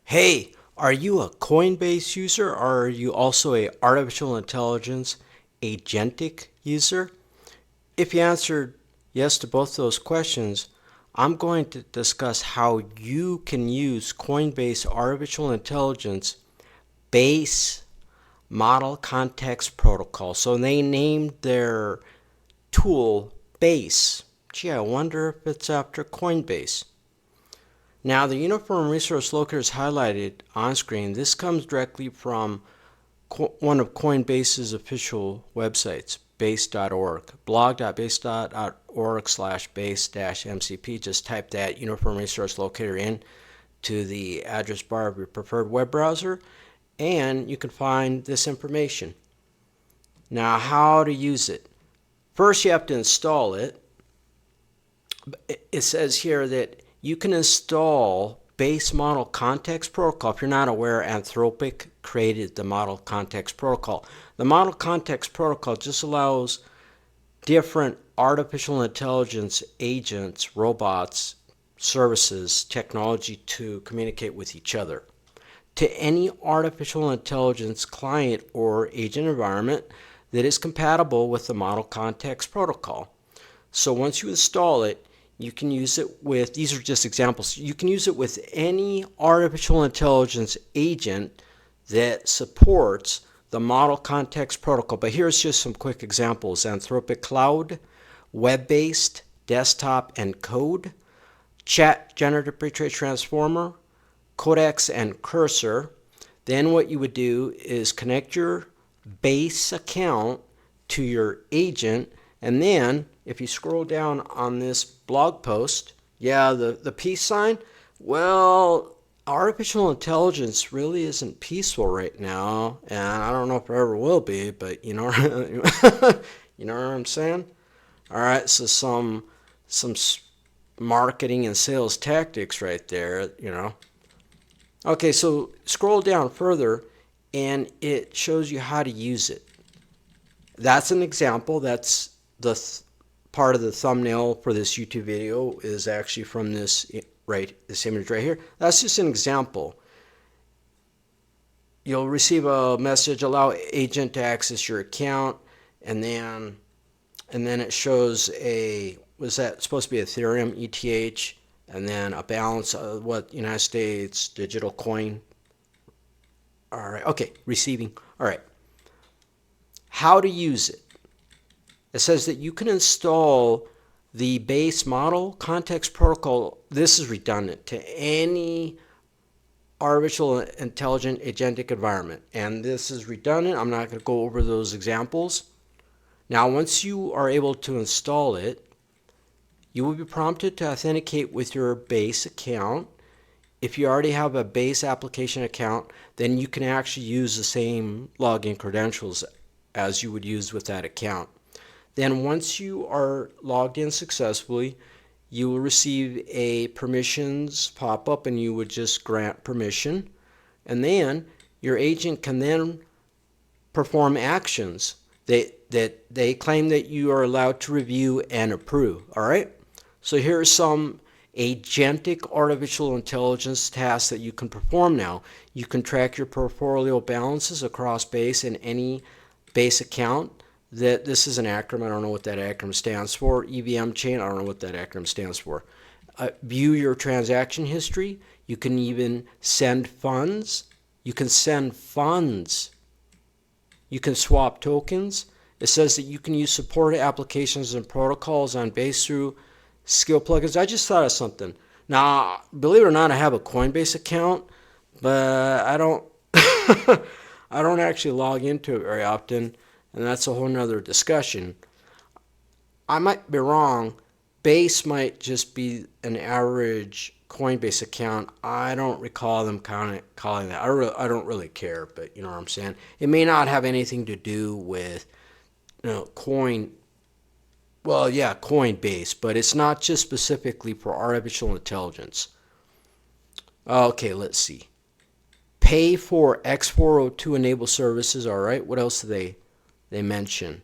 Hey, are you a Coinbase user or are you also a artificial intelligence agentic user? If you answered yes to both those questions, I'm going to discuss how you can use Coinbase artificial intelligence base model context protocol. So they named their tool Base. Gee, I wonder if it's after Coinbase. Now, the Uniform Resource Locator is highlighted on screen. This comes directly from one of Coinbase's official websites, base.org. blog.base.org/base-mcp. Just type that Uniform Resource Locator in to the address bar of your preferred web browser, and you can find this information. Now, how to use it. First, you have to install it. It says here that you can install base model context protocol. If you're not aware, Anthropic created the model context protocol. The model context protocol just allows different artificial intelligence agents, robots, services, technology to communicate with each other. To any artificial intelligence client or agent environment that is compatible with the model context protocol. So once you install it, you can use it with, these are just examples, you can use it with any artificial intelligence agent that supports the model context protocol. But here's just some quick examples: Anthropic Cloud, web-based, desktop and code, chat generative pre-trained transformer, codex and cursor. Then what you would do is connect your base account to your agent, and then if you scroll down on this blog post, the peace sign, well, artificial intelligence really isn't peaceful right now, and I don't know if it ever will be, but you know, you know what I'm saying? All right, so some marketing and sales tactics right there, you know. Okay, so scroll down further, and it shows you how to use it. That's an example. That's the part of the thumbnail for this YouTube video is actually from this image right here. That's just an example. You'll receive a message, allow agent to access your account, and then it shows was that supposed to be Ethereum, ETH, and then a balance of what United States digital coin. All right, okay, receiving. All right. How to use it. It says that you can install the base model context protocol. This is redundant to any artificial intelligent agentic environment. And this is redundant. I'm not going to go over those examples. Now, once you are able to install it, you will be prompted to authenticate with your base account. If you already have a base application account, then you can actually use the same login credentials as you would use with that account. Then once you are logged in successfully, you will receive a permissions pop-up, and you would just grant permission. And then your agent can then perform actions that they claim that you are allowed to review and approve. All right? So here are some agentic artificial intelligence tasks that you can perform now. You can track your portfolio balances across base in any base account. This is an acronym. I don't know what that acronym stands for. EVM chain. I don't know what that acronym stands for. View your transaction history. You can even send funds. You can send funds. You can swap tokens. It says that you can use supported applications and protocols on base through skill plugins. I just thought of something. Now, believe it or not, I have a Coinbase account, but I don't I don't actually log into it very often, and that's a whole nother discussion. I might be wrong. Base might just be an average Coinbase account. I don't recall them calling that. I don't really care, but you know what I'm saying. It may not have anything to do with Coinbase, but it's not just specifically for artificial intelligence. Okay, let's see. Pay for X402 enabled services. All right, what else do they mention?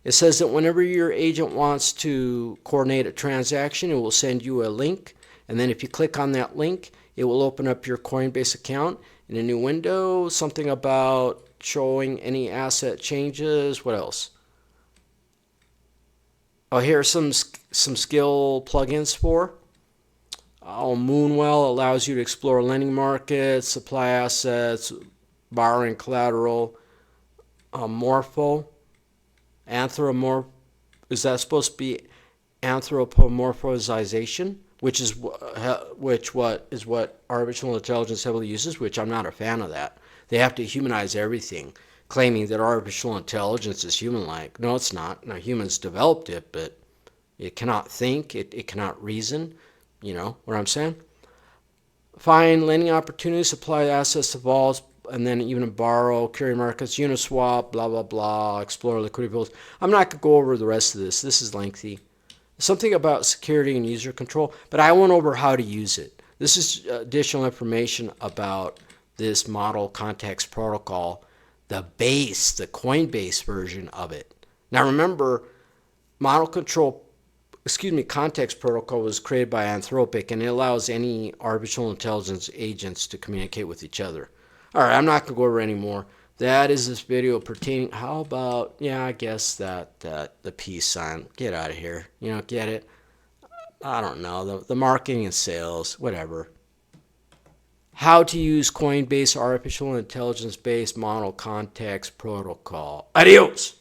It says that whenever your agent wants to coordinate a transaction, it will send you a link, And then if you click on that link, it will open up your Coinbase account in a new window. Something about showing any asset changes. What else? Oh, here are some skill plugins for. Oh, Moonwell allows you to explore lending markets, supply assets, borrowing collateral. Morpho, is that supposed to be anthropomorphization, which is what artificial intelligence heavily uses, which I'm not a fan of that. They have to humanize everything, claiming that artificial intelligence is human-like. No, it's not. Now, humans developed it, but it cannot think, it cannot reason. You know what I'm saying? Find lending opportunities, supply assets to vaults, and then even borrow, carry markets, Uniswap, blah, blah, blah, explore liquidity pools. I'm not going to go over the rest of this. This is lengthy. Something about security and user control, but I went over how to use it. This is additional information about this model context protocol, the Coinbase version of it. Now remember, context protocol was created by Anthropic, and it allows any artificial intelligence agents to communicate with each other. All right, I'm not going to go over any more. That is this video pertaining. How about, yeah, I guess that the peace sign. Get out of here. You know, get it? I don't know. The marketing and sales, whatever. How to use Coinbase artificial intelligence-based model context protocol. Adios!